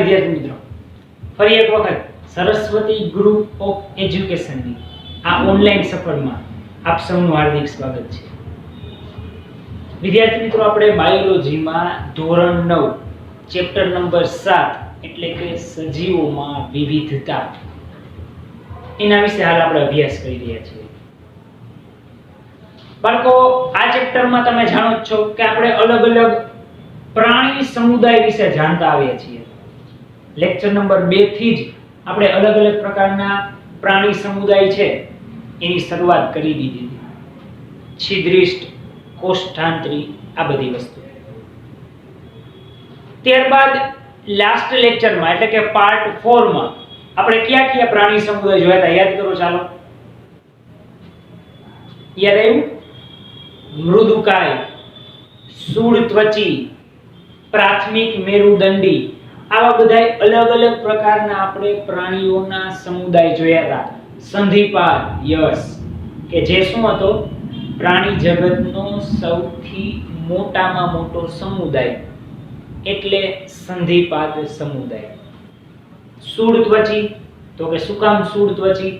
વિદ્યાર્થી મિત્રો, ફરી એક વખત સરસ્વતી ગ્રુપ ઓફ એજ્યુકેશનની આ ઓનલાઈન સફરમાં આપ સૌનું હાર્દિક સ્વાગત છે. વિદ્યાર્થી મિત્રો, આપણે બાયોલોજીમાં ધોરણ 9 ચેપ્ટર નંબર 7 એટલે કે સજીવોમાં વિવિધતા એના વિશે હાલ આપણે અભ્યાસ કરી રહ્યા છીએ. બાળકો, આ ચેપ્ટરમાં તમે જાણો જ છો કે આપણે અલગ અલગ પ્રાણી સમુદાય વિશે જાણતા આવ્યા છીએ. લેક્ચર નંબર 2 થી જ આપણે અલગ અલગ પ્રકારના પ્રાણી સમુદાય છે એની શરૂઆત કરી દીધી હતી. છિદ્રિષ્ટ, કોષ્ઠાંતરી, આ બધી વસ્તુ. ત્યારબાદ લાસ્ટ લેક્ચરમાં એટલે કે પાર્ટ 4 માં આપણે કયા કયા પ્રાણી સમુદાય જોયા હતા યાદ કરો. ચાલો, યાદ આવ્યું? મૃદુકાય, શૂળત્વચી, પ્રાથમિક મેરુદંડી, આવા બધા અલગ અલગ પ્રકારના આપણે પ્રાણીઓના સમુદાય જોયા હતા. સંધિપાદ, યસ, કે જે શું હતો? પ્રાણી જગતનો સૌથી મોટામાં મોટો સમુદાય એટલે સંધિપાદ સમુદાય. શૂળત્વચી, તો કે શું કામ શૂળત્વચી?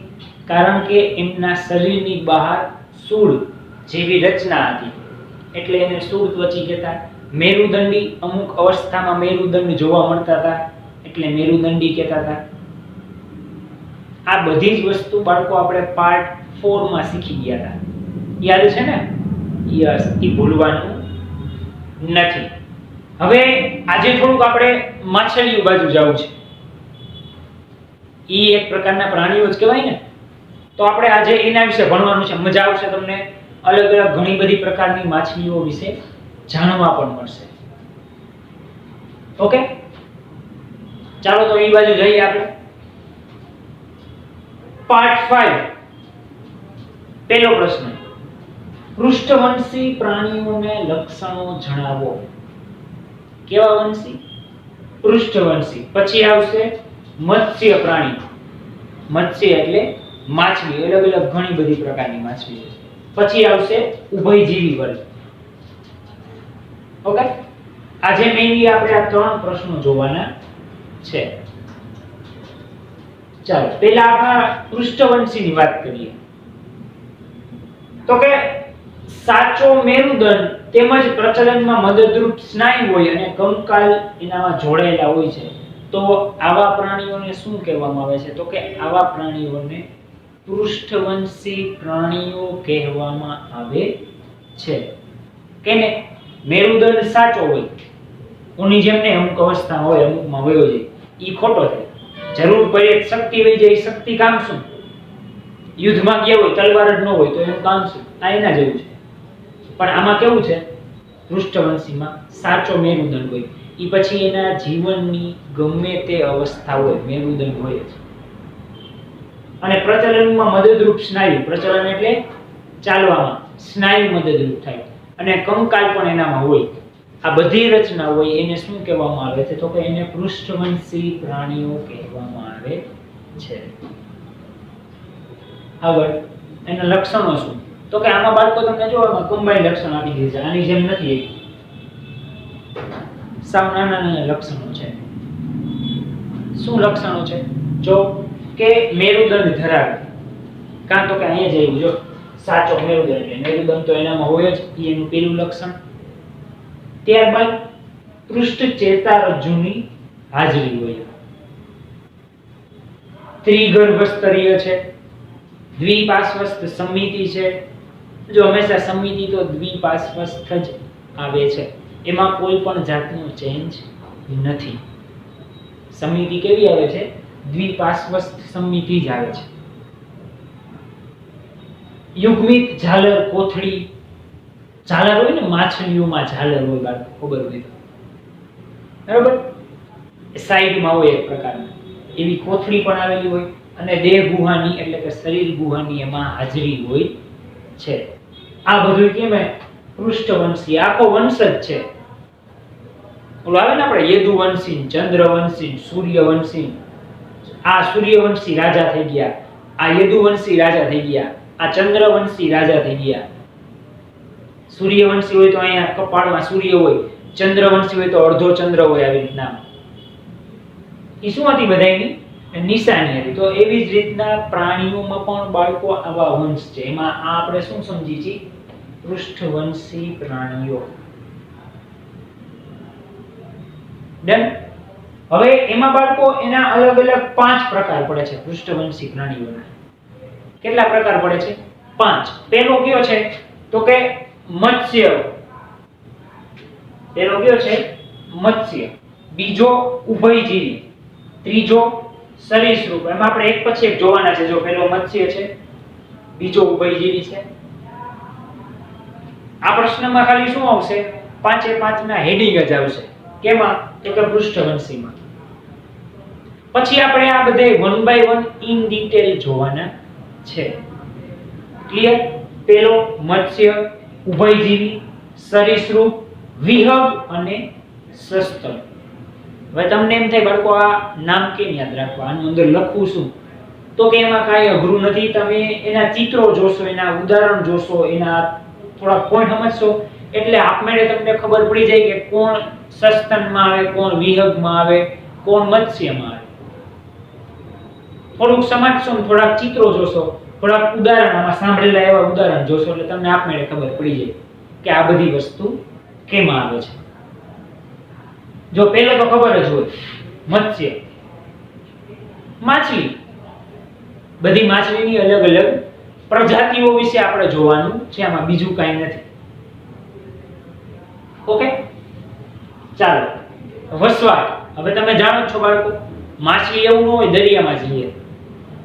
કારણ કે એમના શરીરની બહાર શૂળ જેવી રચના હતી એટલે એને શૂળત્વચી કહેતા. મેરુદંડી, અમુક અવસ્થામાં મેરુદંડ જોવા મળતા હતા એટલે મેરુદંડી કહેતા હતા. આ બધી જ વસ્તુ બાળકો આપણે પાર્ટ 4 માં શીખી ગયા હતા. યાદ છે ને? યસ, એ ભૂલવાનું નથી. હવે આજે થોડુંક આપણે માછલીઓ બાજુ જવું છે. ઈ એક પ્રકારના પ્રાણીઓ જ કહેવાય ને, તો આપણે આજે એના વિશે ભણવાનું છે. મજા આવશે તમને. અલગ અલગ ઘણી બધી પ્રકારની માછલીઓ વિશે જાણવા પણ મળશે. ઓકે, ચાલો તો એ બાજુ જઈએ આપણે. પાર્ટ 5, પહેલો પ્રશ્ન, પૃષ્ઠવંશી પ્રાણીઓને લક્ષણો જણાવો. કેવા વંશી? પૃષ્ઠવંશી. પછી આવશે મત્સ્ય પ્રાણી. મત્સ્ય એટલે માછલી, અલગ અલગ ઘણી બધી પ્રકારની માછલી છે. પછી આવશે ઉભયજીવી વર્ગ. ઓકે, આજે મેઈનલી આપણે આ 3 પ્રશ્નો જોવાના છે. ચાલો, પહેલા આપણે પૃષ્ઠવંશીની વાત કરીએ. તો કે સાચો મેરુદંડ તેમજ પ્રચલનમાં મદદરૂપ સ્નાયુ હોય અને કંકાલ એનામાં જોડાયેલા હોય છે, તો આવા પ્રાણીઓને શું કહેવામાં આવે છે? તો કે આવા પ્રાણીઓને પૃષ્ઠવંશી પ્રાણીઓ કહેવામાં આવે છે. કેને? મેરુદંડ સાચો હોય, ઉની જેમ ને અમુક અવસ્થા હોય, અમુકમાં વયો જાય, ઈ ખોટો થાય. જરૂર પડે શક્તિ વહી જાય. શક્તિ કામ શું? યુદ્ધમાં ગયા હોય, તલવાર જ ન હોય તો એનું કામ શું? આ એના જેવું છે. પણ આમાં કેવું છે? પૃષ્ઠવંશીમાં સાચો મેરુદંડ હોય, ઈ પછી એના જીવનની ગમે તે અવસ્થા હોય મેરુદંડ હોય જ. અને પ્રચલનમાં મદદરૂપ સ્નાયુ, પ્રચલન એટલે ચાલવામાં, સ્નાયુ મદદરૂપ થાય, અને કંકાલ પણ એનામાં હોય. આ બધી રચના હોય એને શું કહેવામાં આવે છે? તો કે એને પૃષ્ઠવંશી પ્રાણીઓ કહેવામાં આવે છે. આગળ એના લક્ષણો શું? તો કે આમાં બાળકો તમને જો આમાં કમ્બાઈન લક્ષણ આપી દીધા છે. આની જેમ નથી, સાવ નાના નાના લક્ષણો છે. શું લક્ષણો છે? જો કે મેરુદંડ ધરાવે, કાં તો કે અહીંયા જઈ જો સાચો મેરુદંડ એટલે મેરુદંડ તો એનામાં હોય જ, એનું પેલું લક્ષણ. ત્યારબાદ પૃષ્ઠ ચેતારજ્જુની હાજરી હોય. ત્રિગર્ભસ્તરીય છે. દ્વિપાર્શ્વસ્થ સમિતિ છે. જો હંમેશા સમિતિ તો દ્વિપાર્શ્વસ્થ જ આવે છે, એમાં કોઈ પણ જાતનો ચેન્જ નથી. સમિતિ કેવી આવે છે? દ્વિપાર્શ્વસ્થ સમિતિ જ આવે છે. યુગ્મિત ઝાલર કોથળી. ઝાલર હોય ને માછલીઓમાં, ઝાલર હોય બાળકો, ખબર હોય તો, બરાબર? સાઈડમાં હોય એક પ્રકારની એવી કોથળી પણ આવેલી હોય. અને દેહ ગુહાની એટલે કે શરીર ગુહાની એમાં હાજરી હોય છે. આ બધું કેમ? પૃષ્ઠવંશી, આખો વંશ જ છે. ઓલો આવે ને આપણે યદુવંશી, ચંદ્રવંશી, સૂર્યવંશી. આ સૂર્યવંશી રાજા થઈ ગયા, આ યદુવંશી રાજા થઈ ગયા, આ ચંદ્રવંશી રાજા થઈ ગયા. સૂર્યવંશી હોય તો અહીંયા કપાળમાં સૂર્ય હોય, ચંદ્રવંશી હોય તો અડધો ચંદ્ર હોય, આવી રીતના. એ શું હતી બધાયની નિશાની હતી. તો એવી જ રીતના પ્રાણીઓમાં પણ બાળકો આવા વંશ છે. એમાં આ આપણે શું સમજી છીએ? પૃષ્ઠવંશી પ્રાણીઓ. ડન. હવે એમાં બાળકો એના અલગ અલગ 5 પ્રકાર પડે છે પૃષ્ઠવંશી પ્રાણીઓના. કેટલા પ્રકાર પડે છે? 5. પહેલો કયો છે? તો કે મત્સ્ય. પહેલો કયો છે? મત્સ્ય. બીજો ઉભયજીવી. ત્રીજો સરીસૃપ. એમાં આપણે એક પછી એક જોવાના છે. જો પહેલો મત્સ્ય છે, બીજો ઉભયજીવી છે. આ પ્રશ્નમાં ખાલી શું આવશે? 5 ના હેડિંગ જ આવશે. કેમાં? તો કે પૃષ્ઠવંશીમાં. પછી આપણે આ બધે 1 by 1 ઇન ડિટેલ જોવાના છે. ક્લિયર? પહેલો મત્સ્ય, ઉભયજીવી, સરીસૃપ, વિહંગ અને સસ્તન. હવે તમને એમ થાય બાળકો આ નામ કેમ યાદ રાખવા? આનું અંદર લખવું શું? તો કે એમાં કાંઈ અઘરું નથી. તમે એના ચિત્રો જોશો, એના ઉદાહરણ જોશો, એના થોડા પોઈન્ટ સમજશો એટલે આપમેળે તમને ખબર પડી જાય કે કોણ સસ્તનમાં આવે, કોણ વિહંગમાં આવે, કોણ મત્સ્યમાં આવે. થોડુંક સમજશો, થોડાક ચિત્રો જોશો, થોડાક ઉદાહરણ આમાં સાંભળેલા એવા ઉદાહરણ જોશો એટલે તમને આપમેળે ખબર પડી જાય કે આ બધી વસ્તુ કેમાં આવે છે. જો પહેલો તો ખબર જ હોય, મત્સ્ય, માછલી. બધી માછલીની અલગ અલગ પ્રજાતિઓ વિશે આપણે જોવાનું છે. આમાં બીજું કાંઈ નથી. ઓકે, ચાલો. વસવાટ. હવે તમે જાણો છો બાળકો, માછલી એવું ન હોય દરિયામાં જ રહે,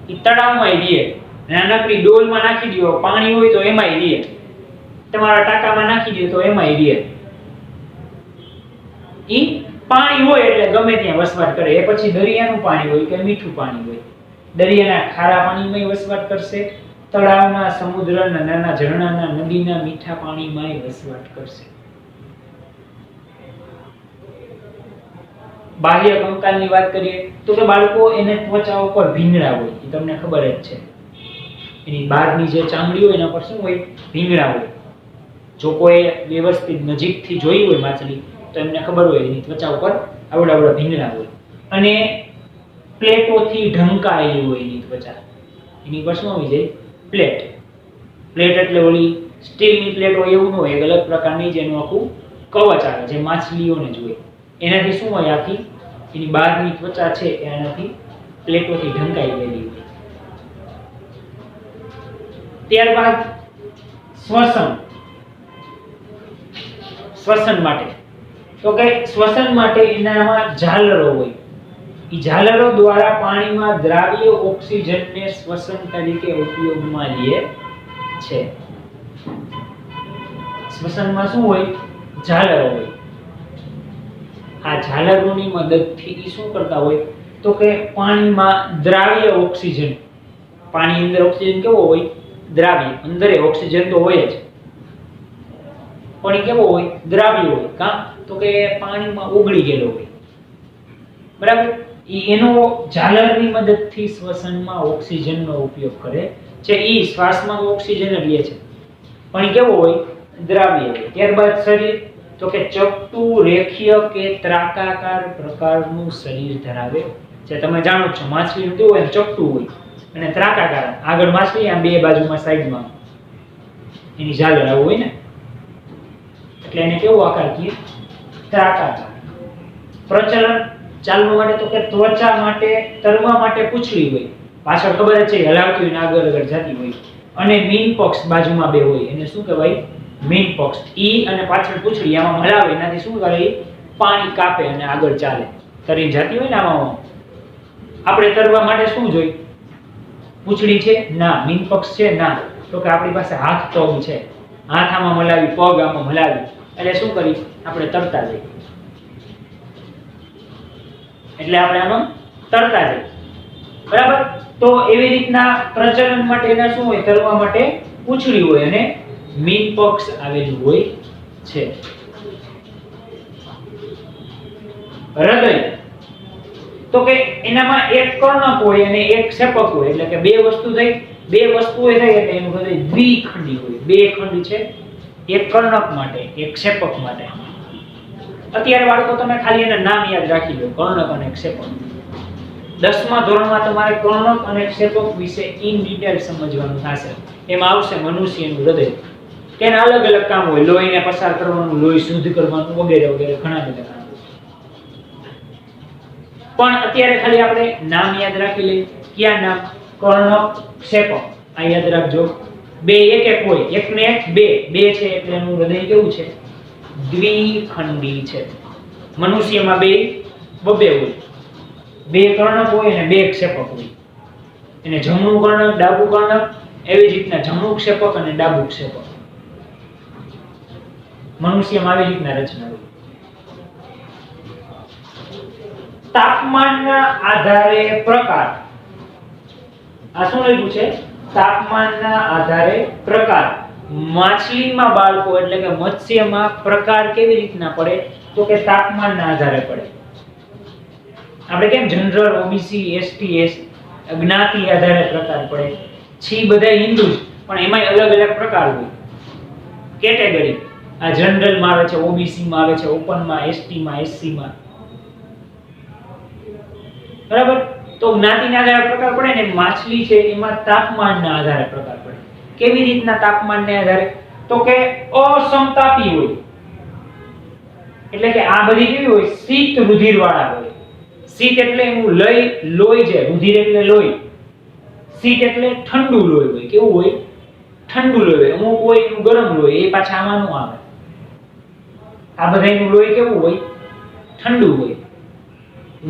એ તળાવમાં રહે, નાનકડી ડોલમાં નાખી દો, પાણી હોય તો એમાંય રહે, તમારા ટાંકામાં નાખી દો તો એમાંય રહે. ઈ પાણી હોય એટલે ગમે ત્યાં વસવાટ કરે. એ પછી દરિયાનું પાણી હોય કે મીઠું પાણી હોય, દરિયાના ખારા પાણીમાં વસવાટ કરશે, તળાવના, સમુદ્રના, નાના ઝરણાના, નદીના મીઠા પાણીમાં વસવાટ કરશે. બાહ્ય કંકાલની વાત કરીએ તો કે બાળકો એને ત્વચા ઉપર ભીંગડા હોય, એ તમને ખબર જ છે. એની બહારની જે ચામડી હોય એના પર શું હોય? ભીંગડા હોય. જો કોઈ વ્યવસ્થિત નજીકથી જોઈ હોય માછલી તો એમને ખબર હોય એની ત્વચા ઉપર આવડા આવડા ભીંગડા હોય. અને પ્લેટોથી ઢંકાયેલી હોય એની ત્વચા. એની પર શું હોય જાય? પ્લેટ. પ્લેટ એટલે ઓલી સ્ટીલની પ્લેટ હોય એવું ન હોય, એક અલગ પ્રકારની જેનું આખું કવચ આવે જે માછલીઓને જ હોય. એનાથી શું હોય? આખી એની બહારની ત્વચા છે એનાથી પ્લેટોથી ઢંકાઈ ગયેલી હોય. ત્યારબાદ શ્વસન. શ્વસન માટે તો કે શ્વસન માટે એનામાં ઝાલરો હોય. એ ઝાલરો દ્વારા પાણીમાં દ્રાવ્ય ઓક્સિજનને શ્વસન તરીકે ઉપયોગમાં લે છે. શ્વસનમાં શું હોય? ઝાલરો હોય. આ ઝાલરોની મદદથી ઈ શું કરતા હોય? તો કે પાણીમાં દ્રાવ્ય ઓક્સિજન, પાણી અંદર ઓક્સિજન કેવો હોય? દ્રાવ્ય. અંદર ઓક્સિજન તો હોય જ, પણ એ કેવો હોય? દ્રાવ્ય હોય. કાં તો કે પાણીમાં ઓગળી ગયેલો હોય. બરાબર? એનો ઝાલરની મદદથી શ્વસનમાં ઓક્સિજનનો ઉપયોગ કરે છે. ઈ શ્વાસમાં ઓક્સિજન જ લે છે, પણ એ કેવો હોય? દ્રાવ્ય હોય. ત્યારબાદ શરીર તો કે ચપટું, રેખીય કે ત્રાકાકાર પ્રકારનું શરીર ધરાવે છે. તમે જાણો છો માછલીનું કેવું હોય? ચપટું હોય અને ત્રાકાકાર. આગળ માછલી, આમ બે બાજુમાં સાઈડમાં એની ઝાલર આવું હોય ને, એટલે એને કેવો આકાર કહીએ? ત્રાકાકાર. પ્રચલન ચાલવા માટે તો કે ત્વચા માટે, તરવા માટે પૂંછડી હોય, પાછળ ખબર જ છે હલાવતી હોય ને આગળ આગળ જતી હોય. અને મીન પક્ષ બાજુમાં બે હોય, એને શું કહેવાય? મીન પક્ષ. ઈ અને પાછળ પૂંછડી આમાં હલાવે, એનાથી શું કરે? પાણી કાપે અને આગળ ચાલે. તરી જતી હોય ને આમાં. આપણે તરવા માટે શું જોઈ? પૂંછડી છે? ના. મીન પક્ષ છે? ના. તો કે આપણી પાસે હાથ પગ છે, હાથ આમાં મલાવી, પગ આમાં મલાવી, એટલે શું કરી? આપણે તરતા જઈએ. એટલે આપણે આમાં તરતા જઈએ. બરાબર? તો એવી રીતના પ્રજનન માટે એના શું હોય? તરવા માટે પૂંછડી હોય અને મીન પક્ષ આવેલું હોય છે. હૃદય તો કે એનામાં એક કર્ણક હોય અને એક ક્ષેપક હોય, એટલે કે બે વસ્તુ થઈ, બે વસ્તુઓ થઈ એટલે એનું હૃદય દ્વિખંડી હોય. બે ખંડ છે, એક કર્ણક માટે, એક ક્ષેપક માટે. અત્યારે બાળકો તમે ખાલી એના નામ યાદ રાખી લો, કર્ણક અને ક્ષેપક. 10મા ધોરણમાં તમારે કર્ણક અને ક્ષેપક વિશે ઇન ડિટેલ સમજવાનું થશે. એમાં આવશે મનુષ્યનું હૃદય. તેના અલગ અલગ કામ હોય, લોહીને પસાર કરવાનું, લોહી શુદ્ધ કરવાનું વગેરે વગેરે ઘણા બધા કામ. પણ અત્યારે ખાલી આપણે નામ યાદ રાખી લઈએ. કયા નામ? કર્ણક, ક્ષેપક. આ યાદ રાખજો. બે એક એક હોય, એક ને એક બે, બે છે એટલે એનું હૃદય કેવું છે? દ્વિખંડી છે. મનુષ્યમાં બે બબે હોય, બે કર્ણક હોય અને બે ક્ષેપક હોય. એને જમણું કર્ણક, ડાબું કર્ણક, એવી જ રીતના જમણું ક્ષેપક અને ડાબું ક્ષેપક. મનુષ્યમાં આવી રીતના રચના હોય. તાપમાનના આધારે પ્રકાર. આ શું લખ્યું છે? તાપમાનના આધારે પ્રકાર. માછલીમાં બાળકો એટલે કે મત્સ્યમાં પ્રકાર કેવી રીતના પડે? તો કે તાપમાનના આધારે પડે. આપણે કેમ જનરલ, ઓબીસી, એસટી, જ્ઞાતિ આધારે પ્રકાર પડે. છી બધા હિન્દુ જ, પણ એમાંય અલગ અલગ પ્રકાર હોય, કેટેગરી. આ જનરલ માં આવે છે, ઓબીસી માં આવે છે, ઓપન માં, એસટી માં, એસસી માં. બરાબર? તો જ્ઞાતિના આધારે પ્રકાર પડે ને. માછલી છે એમાં તાપમાનના આધારે પ્રકાર પડે. કેવી રીતના તાપમાનને આધારે? તો કે અસમતાપી હોય. એટલે કે આ બધી કેવી હોય? શીત રુધિર વાળા હોય. શીત એટલે એનું લોહી છે, રુધિર એટલે લોહી. શીત એટલે ઠંડુ લોહી હોય. કેવું હોય? ઠંડુ લોહી હોય. અમુક હોય એનું ગરમ લોહી, એ પાછા આમાં નો આવે. આ બધાનું લોહી કેવું હોય? ઠંડુ હોય.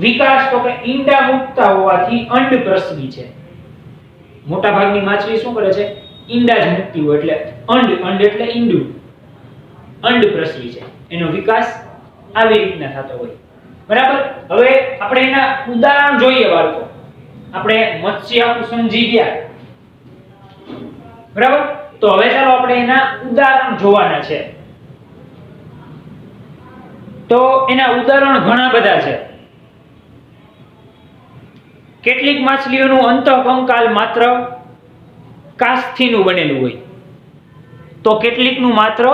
વિકાસ તો કે ઈંડા મુકતા હોવાથી અંડ પ્રસવી છે. મોટા ભાગની માછલી શું કરે છે? ઈંડા જ મુકતી હોય એટલે અંડ. અંડ એટલે ઈંડું. અંડ પ્રસવી છે. એનો વિકાસ આવી રીતના થતો હોય. બરાબર? હવે આપણે એના ઉદાહરણ જોઈએ બાળકો. આપણે મત્સ્ય આખું સમજી ગયા. બરાબર? તો હવે ચાલો આપણે એના ઉદાહરણ જોવાના છે. તો એના ઉદાહરણ ઘણા બધા છે. કેટલીક માછલીઓનું અંતઃકંકાલ માત્ર કાસ્થિનું બનેલું હોય, તો કેટલીકનું માત્ર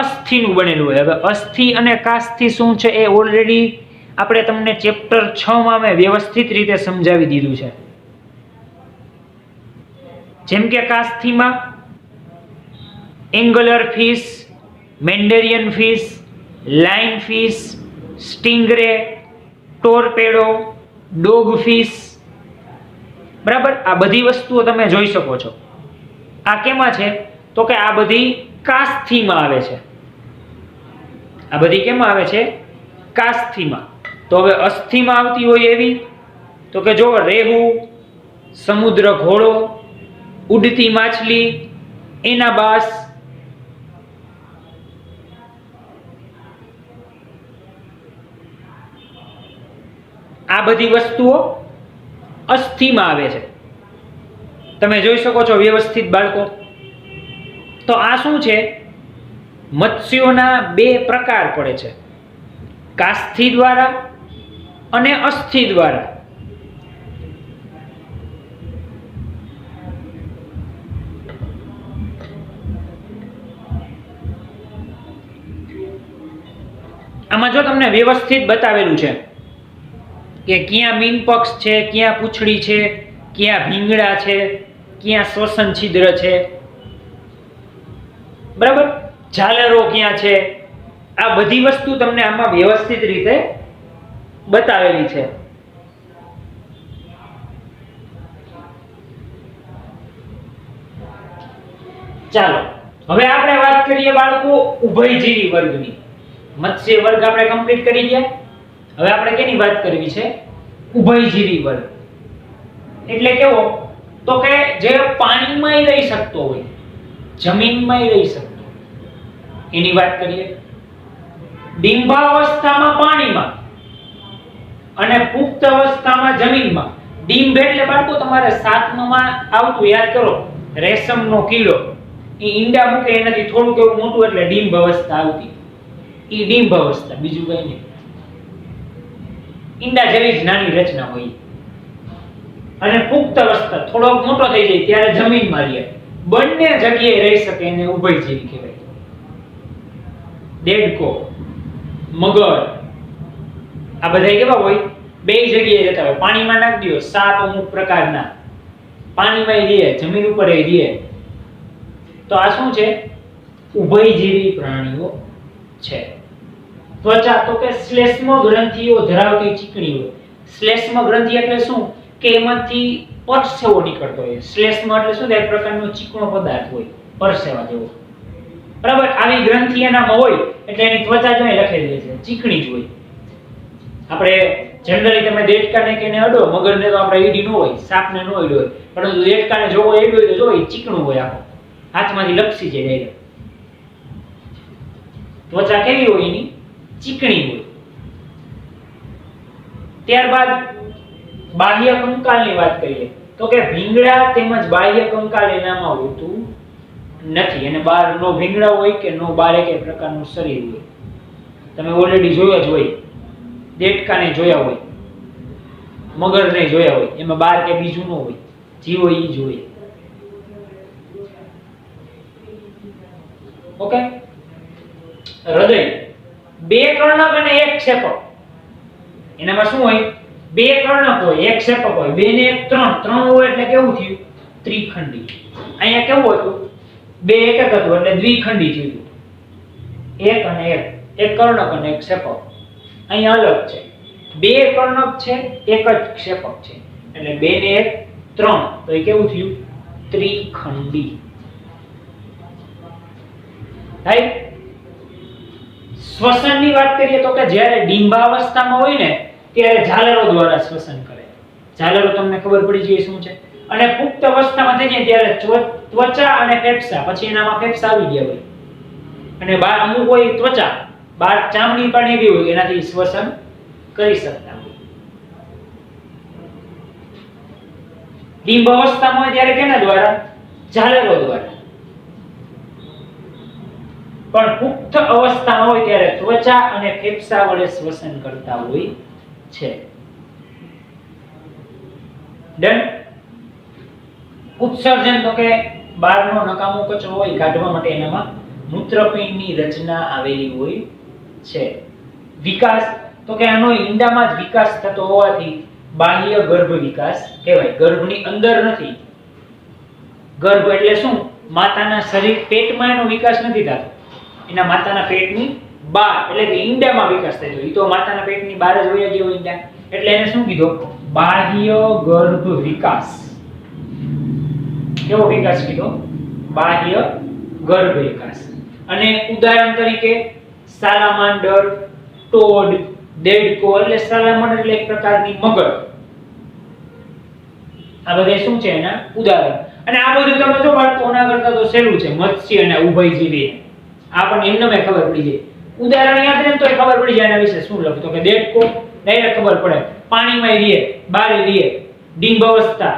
અસ્થિનું બનેલું હોય. હવે અસ્થિ અને કાસ્થિ શું છે એ ઓલરેડી આપણે તમને ચેપ્ટર 6 માં મેં વ્યવસ્થિત રીતે સમજાવી દીધું છે. જેમ કે કાસ્થિમાં angler fish, mandarin fish, line fish, stingray, torpedo, dog fish. બરાબર? આ બધી વસ્તુઓ તમે જોઈ શકો છો. આ કેમાં છે? તો કે આ બધી કાસ્થિમાં આવે છે. આ બધી કેમાં આવે છે? કાસ્થિમાં. તો હવે અસ્થિમાં આવતી હોય એવી તો કે જો રેહુ, સમુદ્ર ઘોડો, ઉડતી માછલી, એનાબાસ, આ બધી વસ્તુઓ અસ્થિમાં આવે છે. તમે જોઈ શકો છો વ્યવસ્થિત બાળકો. તો આ શું છે? મત્સ્યોના બે પ્રકાર પડે છે, કાસ્થિ દ્વારા અને અસ્થિ દ્વારા. આમાં જો તમને વ્યવસ્થિત બતાવેલું છે કે ક્યાં મીનપક્ષ છે, ક્યાં પૂંછડી છે, ક્યાં ભીંગડા છે, ક્યાં શ્વસન છિદ્ર છે. બરાબર? ઝાલરો ક્યાં છે. આ બધી વસ્તુ તમને આમાં વ્યવસ્થિત રીતે બતાવેલી છે. ચાલો હવે આપણે વાત કરીએ બાળકો ઉભયજીવી વર્ગની. મત્સ્ય વર્ગ આપણે કમ્પ્લીટ કરી ગયા. હવે આપણે કેની વાત કરવી છે? ઉભયજીવી વર્ગ. એટલે કેવો? તો કે જે પાણીમાંય રહી શકતો હોય, જમીનમાંય રહી શકતો, એની વાત કરીએ. ડિંબાવસ્થામાં પાણીમાં અને પુખ્ત અવસ્થામાં જમીનમાં. ડિંબ એટલે બાળકો તમારે 7માં આવતું યાદ કરો, રેશમનો કીડો. ઈ ઈંડા મૂકે એનાથી થોડુંક એવું મોટું એટલે ડિંબ અવસ્થા આવતી. ઈ ડિંબ અવસ્થા, બીજું કઈ નહીં. ઈંડા જેવી જ નાની રચના હોય. અને પુખ્ત અવસ્થા થોડોક મોટો થઈ જાય ત્યારે જમીનમાં રહે. બંને જગ્યાએ રહી શકે એને ઉભયજીવી કહેવાય. દેડકો, મગર, આ બધા કેવા હોય? બે જગ્યાએ રહેતા હોય. પાણીમાં નાખી દો, સાપ અમુક પ્રકારના પાણીમાં રહે, જમીન ઉપર રહે. તો આ શું છે? ઉભયજીવી પ્રાણીઓ છે. ત્વચા તો કે શ્લેષ્મ ગ્રંથિઓ ધરાવતી ચીકણી હોય. શ્લેષ્મ ગ્રંથિ એટલે શું? કે એમાંથી પરસેવો નીકળતો હોય. શ્લેષ્મ એટલે શું? એક પ્રકારનો ચીકણો પદાર્થ હોય, પરસેવા જેવો. બરાબર? આવી ગ્રંથિ એનામાં હોય એટલે એની ત્વચા જો લખેલી છે ચીકણી જ હોય. આપણે જનરલી તમે દેડકાને કે ને અડો, મગરને તો આપણે એડી ન હોય, સાપને ન અડ્યો હોય, પરંતુ દેડકાને જોવો એડી હોય તો જો એ ચીકણું હોય, આખો હાથમાંથી લપસી જાય ડાયરેક્ટ. ત્વચા કેવી હોય? એની ચીકણી હોય. ત્યારબાદ બાહ્ય કંકાલની વાત કરીએ તો કે ભીંગડા તેમજ બાહ્ય કંકાલ એનામાં હોતું નથી. અને બાર નો ભીંગડા હોય કે નો બાર એક પ્રકારનું શરીર હોય. તમે ઓલરેડી જોયા જ હોય, દેડકાને જોયા હોય, મગરને જોયા હોય, એમાં બાર કે બીજું ન હોય, જીવ હોય ઈ જ હોય. ઓકે. હૃદય બે કર્ણક અને એક ક્ષેપક. એનામાં શું હોય? બે કર્ણક હોય, એક ક્ષેપક હોય. બે ને એક ત્રણ, ત્રણ હોય એટલે કેવું થયું? ત્રિખંડી. અહીંયા કેવું હતું? બે એક એક હતું એટલે દ્વિખંડી થયું. એક અને એક, એક કર્ણક અને એક ક્ષેપક. અહીંયા અલગ છે, બે કર્ણક છે, એક જ ક્ષેપક છે, એટલે બે ને એક ત્રણ, તો એ કેવું થયું? ત્રિખંડી. રાઈટ. શ્વસનની વાત કરીએ તો કે જ્યારે ડિંબાવસ્થામાં હોય ને ત્યારે ઝાલરો દ્વારા શ્વસન કરે. ઝાલરો તમને ખબર પડી જોઈએ શું છે. અને પુખ્ત અવસ્થામાં થઈ જાય ત્યારે ત્વચા અને ફેફસા, પછી એનામાં ફેફસા આવી ગયા હોય, અને બહાર અમુક હોય ત્વચા, બહાર ચામડી પણ એવી હોય એનાથી શ્વસન કરી શકતા હોય. ડિંબ અવસ્થામાં ત્યારે કેના દ્વારા? ઝાલરો દ્વારા. પણ પુખ્ત અવસ્થામાં હોય ત્યારે ત્વચા અને ફેફસા વડે શ્વસન કરતા હોય છે. ડન. ઉત્સર્જન તો કે બહારનો નકામો કચરો હોય કાઢવા માટે એનામાં મૂત્રપિંડની રચના આવેલી હોય છે. વિકાસ તો કે આનો ઈંડામાં જ વિકાસ થતો હોવાથી બાહ્ય ગર્ભ વિકાસ કહેવાય. ગર્ભની અંદર નથી. ગર્ભ એટલે શું? માતાના શરીર પેટમાં એનો વિકાસ નથી થતો, એના માતાના પેટની બહાર એટલે કે ઈંડામાં વિકાસ થતો. ઈ તો માતાના પેટની બહાર જ હોય ગયો ઈંડા, એટલે એને શું કીધું? બાહ્ય ગર્ભ વિકાસ. કેવો વિકાસ કીધો? બાહ્ય ગર્ભ વિકાસ. અને ઉદાહરણ તરીકે સાલામાન્ડર, ટોડ, દેડકો, એટલે સાલામાન્ડર એટલે એક પ્રકારની મગર. આ બધા શું છે એના ઉદાહરણ. અને આ બધું તમે જો બાળકોના કરતા તો સહેલું છે. મત્સ્ય અને ઉભયજીવી આ પણ એમને મેં ખબર પડી જાય. ઉદાહરણ યાદ રહે તો ખબર પડી જાય એના વિશે શું લખું. તો કે દેડકો ડાયરેક્ટ ખબર પડે, પાણીમાં રહે, બારે રહે, ડિંબ અવસ્થા,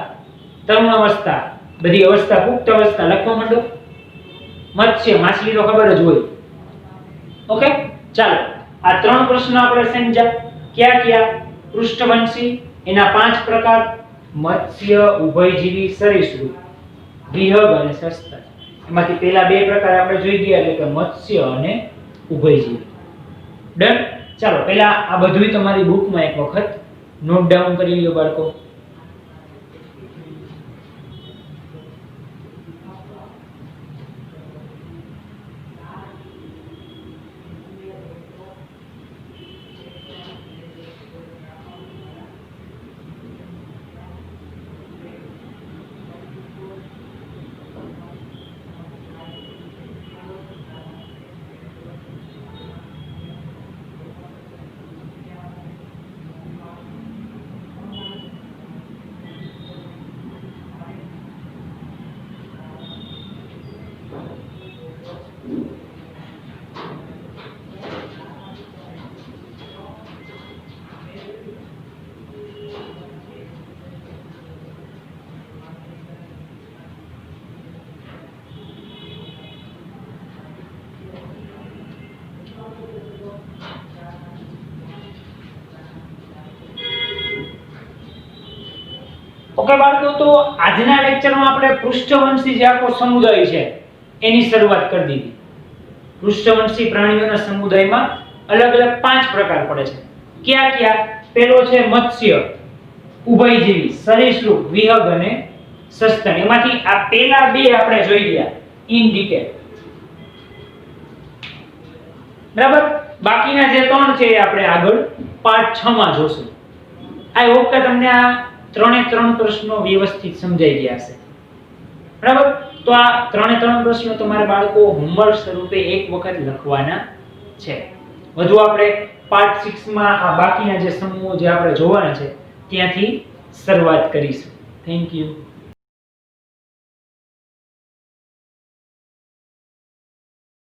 તરુણ અવસ્થા, બધી અવસ્થા, પુખ્ત અવસ્થા લખવા માંડો. મત્સ્ય, માછલી તો ખબર જ હોય. ઓકે. ચાલો, આ ત્રણ પ્રશ્નો આપણે સમજ્યા. ક્યાં ક્યાં? પૃષ્ઠવંશી, એના 5 પ્રકાર, મત્સ્ય, ઉભયજીવી, સરીસૃપ, વિહગ અને સસ્તન. એમાંથી પહેલા 2 પ્રકાર આપણે જોઈ ગયા, એટલે કે મત્સ્ય અને ઉભયજીવી. ડન. ચાલો, પહેલા આ બધુંય તમારી બુકમાં એક વખત નોટ ડાઉન કરી લો બાળકો. ઓકે બાળકો, તો આજના લેક્ચરમાં આપણે પૃષ્ઠવંશી જે આખો સમુદાય છે એની શરૂઆત કરી દીધી. પૃષ્ઠવંશી પ્રાણીઓના સમુદાયમાં અલગ અલગ 5 પ્રકાર પડે છે. ક્યાં ક્યાં? પેલો છે મત્સ્ય, ઉભયજીવી, સરીસૃપ, વિહંગ અને સસ્તન. એમાંથી આ પેલા બે આપણે જોઈ ગયા ઇન ડિટેલ. બરાબર? બાકીના જે ત્રણ છે એ આપણે આગળ પાર્ટ 6 માં જોશું. આઈ હોપ કે તમને આ ત્રણે ત્રણ પ્રશ્નો વ્યવસ્થિત સમજાઈ ગયા હશે. બરાબર? તો આ ત્રણે ત્રણ પ્રશ્નો તમારા બાળકો હોમવર્ક સ્વરૂપે એક વખત લખવાના છે. વધુ આપણે પાર્ટ 6 માં આ બાકીના જે સમૂહો જે આપણે જોવાના છે ત્યાંથી શરૂઆત કરીશું. Thank you.